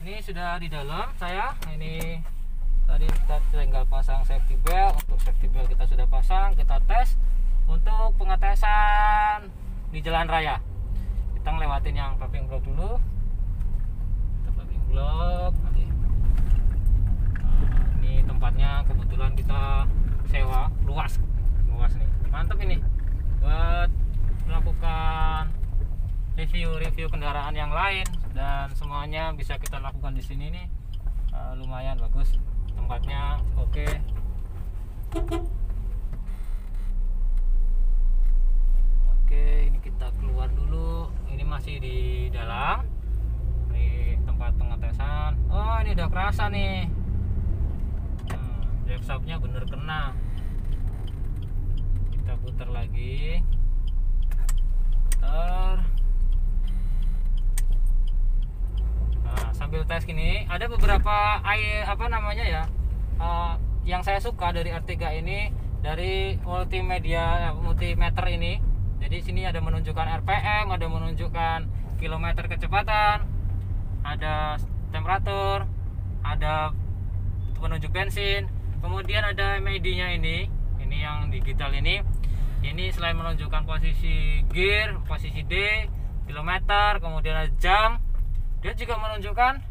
Ini sudah di dalam saya. Ini tadi kita tinggal pasang safety belt. Untuk safety belt kita sudah pasang. Kita tes untuk pengetesan di jalan raya. Kita ngelewatin yang paving block dulu. Kita paving block. Ini tempatnya kebetulan kita sewa luas nih. Mantap ini buat melakukan review kendaraan yang lain, dan semuanya bisa kita lakukan di sini nih. Lumayan bagus tempatnya, oke. Oke, ini kita keluar dulu. Ini masih di dalam. Ini tempat pengetesan. Oh, ini udah kerasa nih. Drive shaftnya bener kena. Kita putar lagi. Putar. Sambil tes gini, ada beberapa yang saya suka dari R3 ini, dari multimeter ini. Jadi sini ada menunjukkan RPM, ada menunjukkan kilometer kecepatan, ada temperatur, ada penunjuk bensin, kemudian ada MID-nya ini yang digital ini selain menunjukkan posisi gear, posisi D, kilometer, kemudian ada jam. Dia juga menunjukkan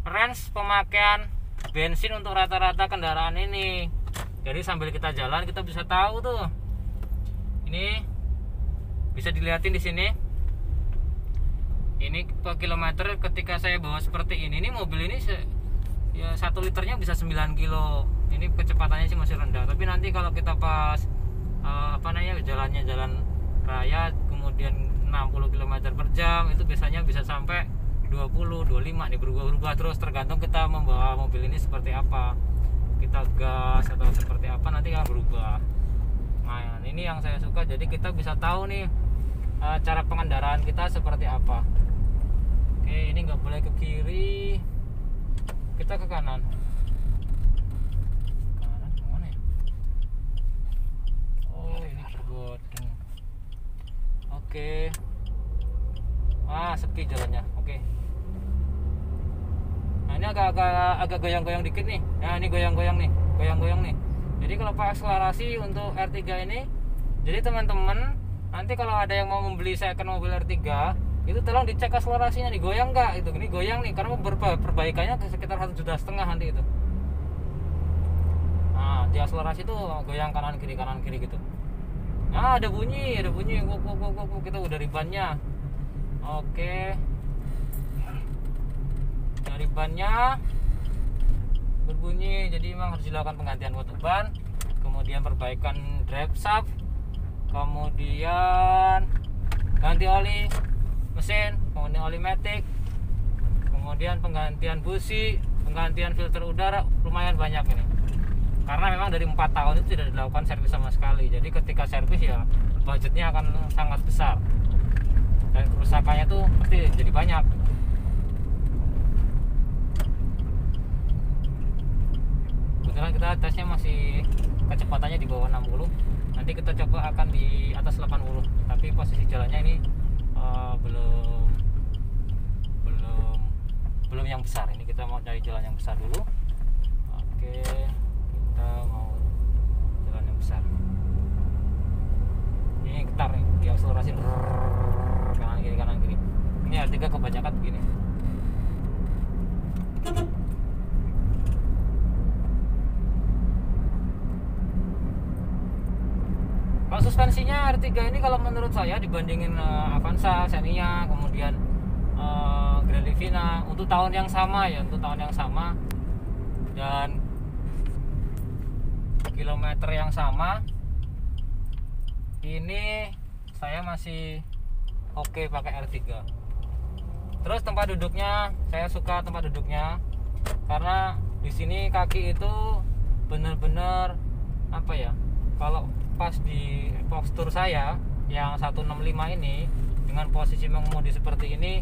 range pemakaian bensin untuk rata-rata kendaraan ini. Jadi sambil kita jalan kita bisa tahu tuh. Ini bisa dilihatin di sini. Ini per kilometer ketika saya bawa seperti ini mobil ini ya 1 liternya bisa 9 kilo. Ini kecepatannya sih masih rendah. Tapi nanti kalau kita pas jalannya jalan raya kemudian 60 km per jam, itu biasanya bisa sampai 20, 25 nih, berubah-ubah terus tergantung kita membawa mobil ini seperti apa. Kita gas atau seperti apa nanti akan berubah. Nah, ini yang saya suka, jadi kita bisa tahu nih cara pengendaraan kita seperti apa. Oke, ini nggak boleh ke kiri, kita ke kanan. Kanan kemana ya? Oh, ini bergodeng. Oke. Sepi jalannya. Oke. Nah, ini agak goyang-goyang dikit nih. Nah, ini goyang-goyang nih. Jadi kalau pakai akselerasi untuk R3 ini, jadi teman-teman nanti kalau ada yang mau membeli second mobil R3, itu tolong dicek akselerasinya nih, goyang nggak? Itu ini goyang nih, karena perbaikannya sekitar 1,5 juta nanti itu. Nah, di akselerasi itu goyang kanan kiri gitu. Nah, ada bunyi. Kita udah di bannya. Oke. Dari bannya berbunyi, jadi memang harus dilakukan penggantian water ban, kemudian perbaikan drive shaft, kemudian ganti oli mesin, kemudian oli matic, kemudian penggantian busi, penggantian filter udara. Lumayan banyak ini, karena memang dari 4 tahun itu tidak dilakukan servis sama sekali. Jadi ketika servis ya budgetnya akan sangat besar dan kerusakannya tuh pasti jadi banyak. Kebetulan kita tesnya masih kecepatannya di bawah 60. Nanti kita coba akan di atas 80. Tapi posisi jalannya ini belum yang besar. Ini kita mau dari jalan yang besar dulu. Oke, kita mau jalan yang besar. Ini getar nih, di akselerasi kanan kiri. Ini R3 kebanyakan begini. Kalau suspensinya R3 ini kalau menurut saya dibandingin Avanza, Xenia, kemudian Grand Livina untuk tahun yang sama dan kilometer yang sama, ini saya masih oke pakai R3. Terus tempat duduknya, saya suka tempat duduknya karena di sini kaki itu bener-bener kalau pas di postur saya yang 165 ini dengan posisi mengemudi seperti ini,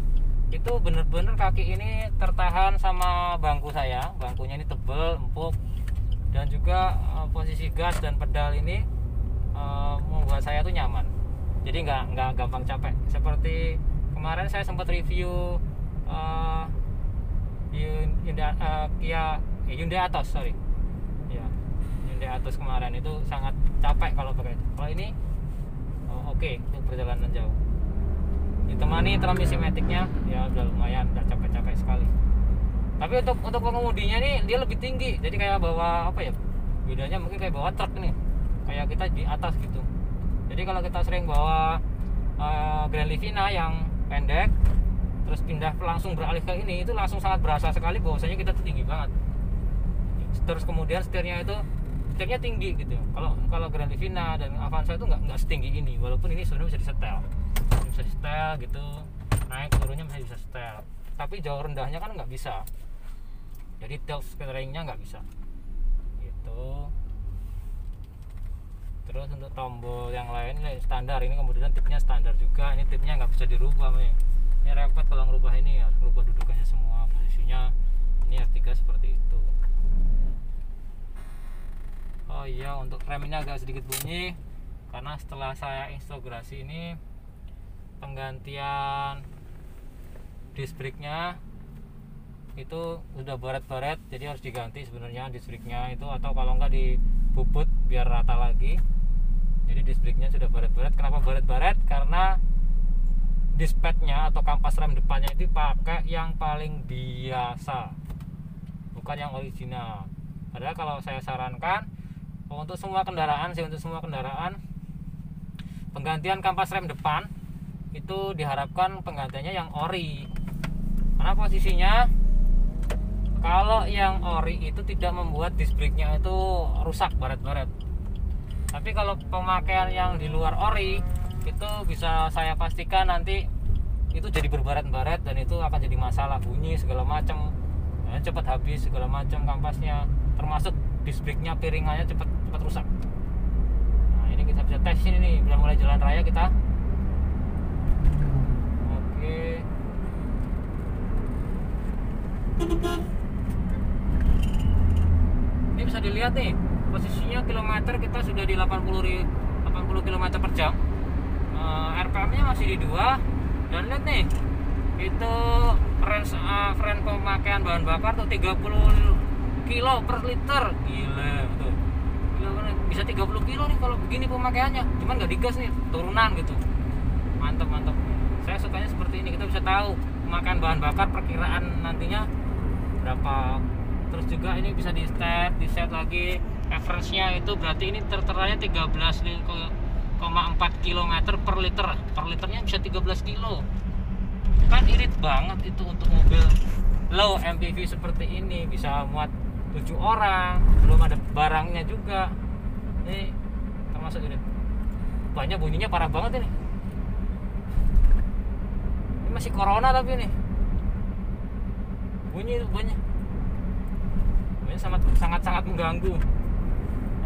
itu bener-bener kaki ini tertahan sama bangku saya. Bangkunya ini tebal, empuk, dan juga posisi gas dan pedal ini membuat saya tuh nyaman. Jadi nggak gampang capek. Seperti kemarin saya sempat review Hyundai Atos, sorry ya, Hyundai Atos kemarin itu sangat capek kalau pakai itu. Kalau ini oke untuk perjalanan jauh, ditemani transmisi maticnya ya udah lumayan, udah capek-capek sekali. Tapi untuk pengemudinya nih dia lebih tinggi, jadi kayak bawa apa ya, bedanya mungkin kayak bawa truk nih, kayak kita di atas gitu. Jadi kalau kita sering bawa Grand Livina yang pendek terus pindah langsung beralih ke ini, itu langsung sangat berasa sekali bahwasanya kita tuh tinggi banget. Terus kemudian setirnya tinggi gitu. Kalau Grand Livina dan Avanza itu nggak setinggi ini, walaupun ini sebenarnya bisa di setel gitu, naik turunnya masih bisa setel, tapi jauh rendahnya kan nggak bisa, jadi tilt steeringnya nggak bisa gitu. Terus untuk tombol yang lain standar, ini kemudian tipnya standar juga, ini tipnya nggak bisa dirubah nih. Ini repot kalau ngerubah ini, harus ngerubah dudukannya semua, posisinya ini R3 seperti itu. Oh iya, untuk rem ini agak sedikit bunyi karena setelah saya integrasi ini penggantian disc brake-nya itu udah baret-baret, jadi harus diganti sebenarnya disc brake-nya itu, atau kalau enggak dibubut biar rata lagi. Jadi disc brake-nya sudah baret-baret. Kenapa baret-baret? Karena disc pad-nya atau kampas rem depannya itu pakai yang paling biasa, bukan yang original. Padahal kalau saya sarankan untuk semua kendaraan penggantian kampas rem depan itu diharapkan penggantiannya yang ori. Karena posisinya kalau yang ori itu tidak membuat disc brake-nya itu rusak baret-baret. Tapi kalau pemakaian yang di luar ori itu bisa saya pastikan nanti itu jadi berbaret-baret dan itu akan jadi masalah, bunyi segala macam, cepat habis segala macam kampasnya, termasuk disc brake-nya, piringannya cepat rusak. Nah, ini kita bisa tes ini nih, udah mulai jalan raya kita. Oke. Ini bisa dilihat nih, posisinya kilometer kita sudah di 80 km per jam. RPM-nya masih di 2, dan lihat nih, itu range pemakaian bahan bakar tuh 30 kilo per liter. Gila tuh, bisa 30 kilo nih kalau begini pemakaiannya, cuman nggak digas nih, turunan gitu. Mantap. Saya sukanya seperti ini, kita bisa tahu pemakaian bahan bakar perkiraan nantinya berapa. Terus juga ini bisa di set lagi average-nya, itu berarti ini terteranya 13,4 km per liter. Per liternya bisa 13 kilo. Kan irit banget itu untuk mobil low MPV seperti ini, bisa muat 7 orang, belum ada barangnya juga. Ini termasuk irit. Banyak bunyinya parah banget ini. Ini masih corona tapi ini bunyi sangat mengganggu.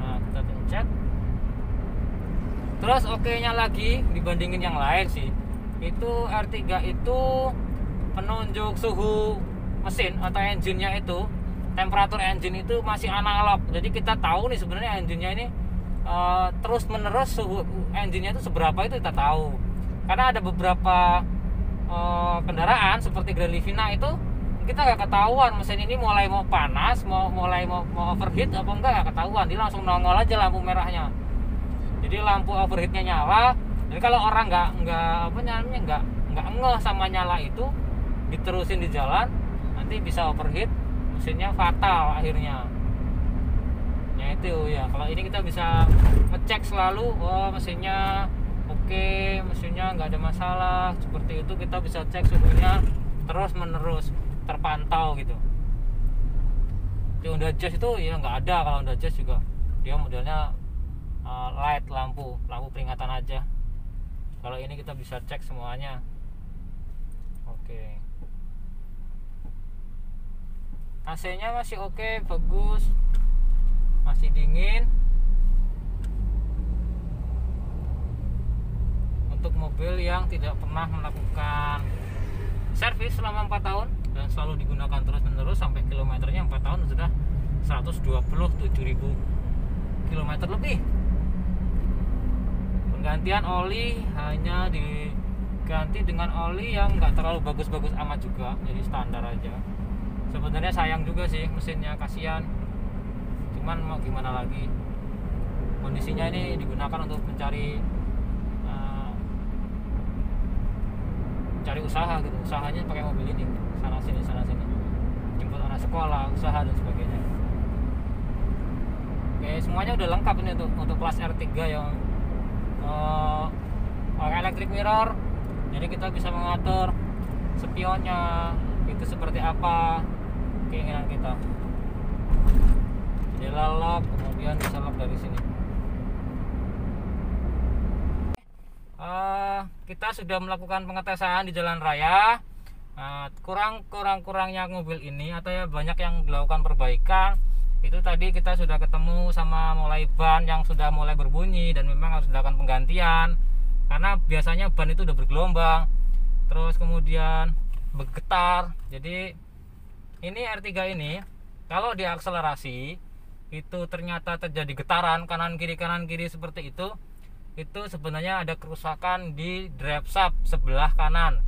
Nah, kita pencet. Terus oke-nya lagi dibandingin yang lain sih, itu R3 itu penunjuk suhu mesin atau engine-nya itu, temperatur engine itu masih analog. Jadi kita tahu nih sebenarnya engine-nya ini terus menerus suhu engine-nya itu seberapa itu kita tahu. Karena ada beberapa kendaraan seperti Grand Livina itu kita nggak ketahuan mesin ini mulai mau panas, mau overheat apa enggak ketahuan, dia langsung nongol aja lampu merahnya. Jadi lampu overheatnya nyala. Jadi kalau orang nggak ngeh sama nyala itu, diterusin di jalan, nanti bisa overheat, mesinnya fatal akhirnya. Ya itu ya. Kalau ini kita bisa ngecek selalu, mesinnya oke, mesinnya nggak ada masalah. Seperti itu kita bisa cek suhunya terus menerus terpantau gitu. Di Honda Jazz itu ya nggak ada. Kalau Honda Jazz juga dia modelnya light, lampu peringatan aja. Kalau ini kita bisa cek semuanya. Oke. AC-nya masih oke, bagus, masih dingin. Untuk mobil yang tidak pernah melakukan servis selama 4 tahun dan selalu digunakan terus-menerus sampai kilometernya 4 tahun sudah 127.000 km lebih. Penggantian oli hanya diganti dengan oli yang nggak terlalu bagus-bagus amat juga, jadi standar aja. sebenarnya sayang juga sih mesinnya, kasihan, cuman mau gimana lagi, kondisinya ini digunakan untuk mencari cari usaha gitu, usahanya pakai mobil ini, sana sini jemput anak sekolah, usaha dan sebagainya. Oke, semuanya udah lengkap ini untuk kelas R3 yang electric mirror, jadi kita bisa mengatur spionnya itu seperti apa keinginan kita. Jendela lock, kemudian bisa lock dari sini. Kita sudah melakukan pengetesan di jalan raya. Kurangnya mobil ini atau ya banyak yang dilakukan perbaikan. Itu tadi kita sudah ketemu sama mulai ban yang sudah mulai berbunyi dan memang harus dilakukan penggantian karena biasanya ban itu udah bergelombang, terus kemudian bergetar. Jadi ini R3 ini kalau diakselerasi itu ternyata terjadi getaran kanan kiri seperti itu sebenarnya ada kerusakan di drive shaft sebelah kanan.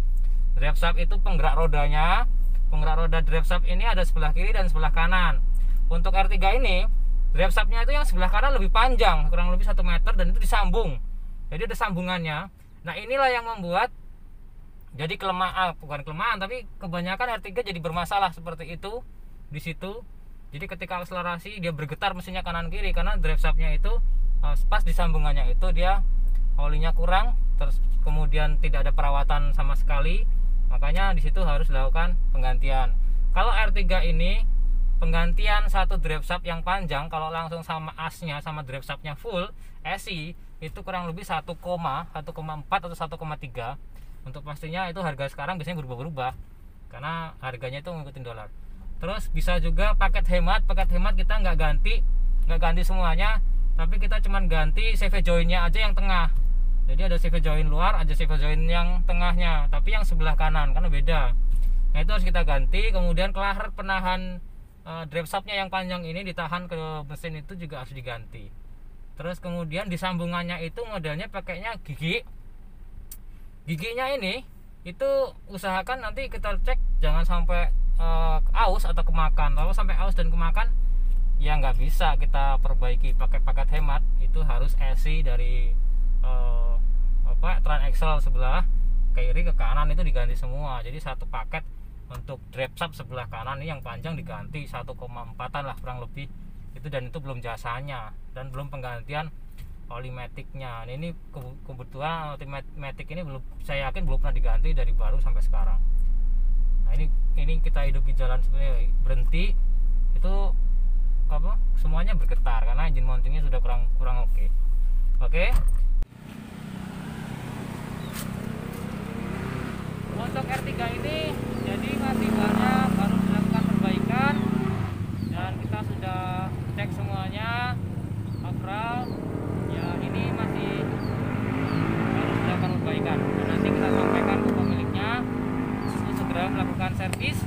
Drive shaft itu penggerak rodanya, penggerak roda drive shaft ini ada sebelah kiri dan sebelah kanan. Untuk R3 ini drive shaftnya itu yang sebelah kanan lebih panjang, kurang lebih 1 meter, dan itu disambung, jadi ada sambungannya. Nah inilah yang membuat jadi bukan kelemahan, tapi kebanyakan R3 jadi bermasalah seperti itu di situ. Jadi ketika akselerasi dia bergetar mesinnya kanan kiri karena drive shaftnya itu pas di sambungannya itu dia olinya kurang, terus kemudian tidak ada perawatan sama sekali, makanya di situ harus dilakukan penggantian. Kalau R3 ini penggantian satu drive shaft yang panjang kalau langsung sama asnya sama drive shaftnya full SI itu kurang lebih 1,4 atau 1,3. Untuk pastinya itu harga sekarang biasanya berubah-ubah karena harganya itu mengikuti dolar. Terus bisa juga paket hemat kita nggak ganti semuanya, tapi kita cuman ganti CV joinnya aja yang tengah. Jadi ada CV join luar, ada CV join yang tengahnya, tapi yang sebelah kanan karena beda. Nah itu harus kita ganti. Kemudian kelahar penahan drive shaftnya yang panjang ini ditahan ke mesin itu juga harus diganti. Terus kemudian di sambungannya itu modelnya pakainya giginya ini itu usahakan nanti kita cek jangan sampai aus atau kemakan. Kalau sampai aus dan kemakan ya nggak bisa kita perbaiki pakai paket hemat, itu harus SI dari transaxle sebelah kiri ke kanan itu diganti semua. Jadi satu paket untuk drive shaft sebelah kanan ini yang panjang diganti 1,4an lah kurang lebih itu, dan itu belum jasanya dan belum penggantian oli maticnya. Ini kebetulan oli matic ini belum, saya yakin belum pernah diganti dari baru sampai sekarang. Nah ini kita hidup di jalan sebenarnya berhenti itu semuanya bergetar karena engine mountingnya sudah kurang oke. Untuk R3 ini jadi masih banyak baru dilakukan perbaikan dan kita sudah cek semuanya overall ya, ini masih harus dilakukan perbaikan dan nanti kita sampaikan ke pemiliknya untuk segera melakukan servis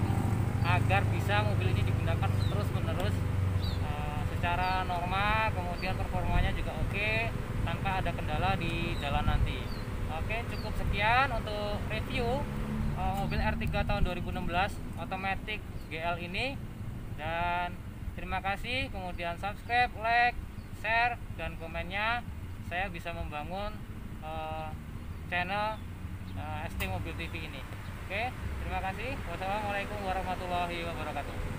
agar bisa mobil ini digunakan terus menerus secara normal, kemudian performanya juga oke tanpa ada kendala di jalan nanti. Oke, cukup sekian untuk review mobil R3 tahun 2016 Automatic GL ini, dan terima kasih. Kemudian subscribe, like, share, dan komennya, saya bisa membangun channel ST Mobil TV ini. Oke, terima kasih. Wassalamualaikum warahmatullahi wabarakatuh.